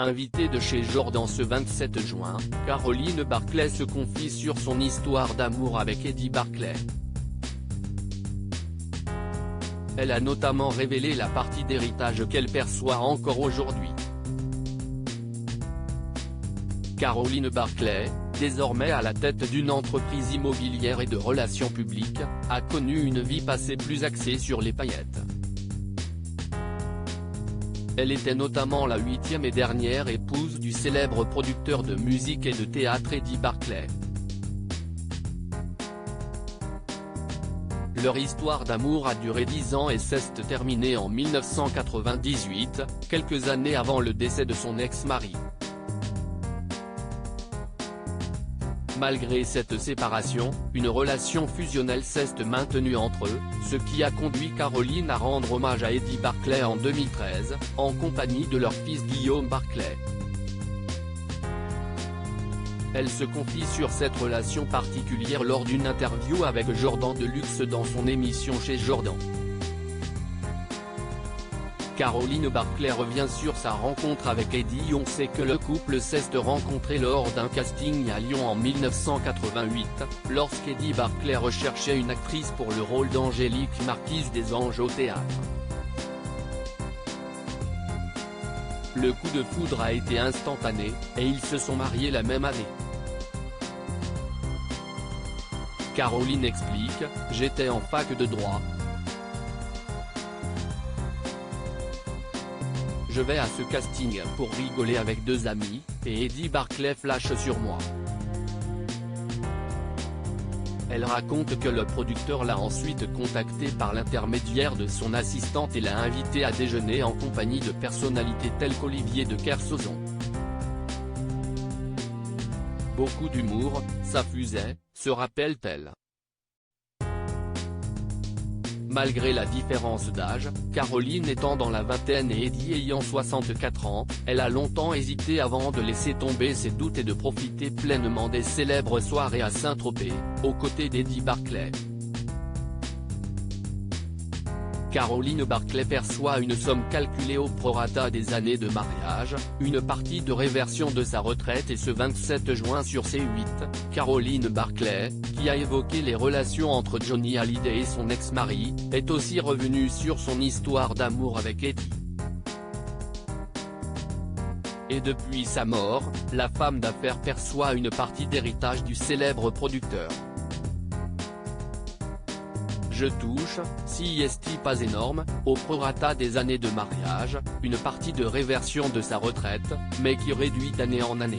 Invitée de chez Jordan ce 27 juin, Caroline Barclay se confie sur son histoire d'amour avec Eddie Barclay. Elle a notamment révélé la partie d'héritage qu'elle perçoit encore aujourd'hui. Caroline Barclay, désormais à la tête d'une entreprise immobilière et de relations publiques, a connu une vie passée plus axée sur les paillettes. Elle était notamment la 8e et dernière épouse du célèbre producteur de musique et de théâtre Eddie Barclay. Leur histoire d'amour a duré 10 ans et s'est terminée en 1998, quelques années avant le décès de son ex-mari. Malgré cette séparation, une relation fusionnelle s'est maintenue entre eux, ce qui a conduit Caroline à rendre hommage à Eddie Barclay en 2013, en compagnie de leur fils Guillaume Barclay. Elle se confie sur cette relation particulière lors d'une interview avec Jordan Deluxe dans son émission chez Jordan. Caroline Barclay revient sur sa rencontre avec Eddie. On sait que le couple s'est rencontré lors d'un casting à Lyon en 1988, lorsqu'Eddie Barclay recherchait une actrice pour le rôle d'Angélique Marquise des Anges au théâtre. Le coup de foudre a été instantané, et ils se sont mariés la même année. Caroline explique « J'étais en fac de droit. Je vais à ce casting pour rigoler avec 2 amis, et Eddie Barclay flash sur moi. » Elle raconte que le producteur l'a ensuite contacté par l'intermédiaire de son assistante et l'a invité à déjeuner en compagnie de personnalités telles qu'Olivier de Kersauzon. Beaucoup d'humour, ça fusait, se rappelle-t-elle. Malgré la différence d'âge, Caroline étant dans la vingtaine et Eddie ayant 64 ans, elle a longtemps hésité avant de laisser tomber ses doutes et de profiter pleinement des célèbres soirées à Saint-Tropez, aux côtés d'Eddie Barclay. Caroline Barclay perçoit une somme calculée au prorata des années de mariage, une partie de réversion de sa retraite et ce 27 juin sur C8, Caroline Barclay, qui a évoqué les relations entre Johnny Hallyday et son ex-mari, est aussi revenue sur son histoire d'amour avec Eddie. Et depuis sa mort, la femme d'affaires perçoit une partie d'héritage du célèbre producteur. Je touche, si est pas énorme, au prorata des années de mariage, une partie de réversion de sa retraite, mais qui réduit d'année en année.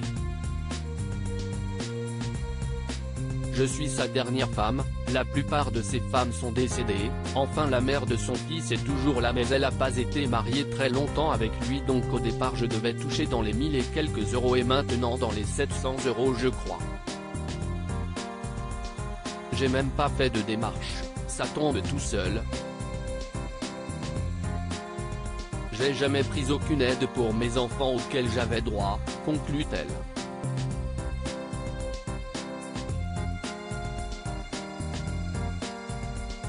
Je suis sa dernière femme, la plupart de ses femmes sont décédées, enfin la mère de son fils est toujours là mais elle n'a pas été mariée très longtemps avec lui donc au départ je devais toucher dans les 1000 et quelques euros et maintenant dans les 700 € je crois. J'ai même pas fait de démarche. Ça tombe tout seul. J'ai jamais pris aucune aide pour mes enfants auxquels j'avais droit, conclut-elle.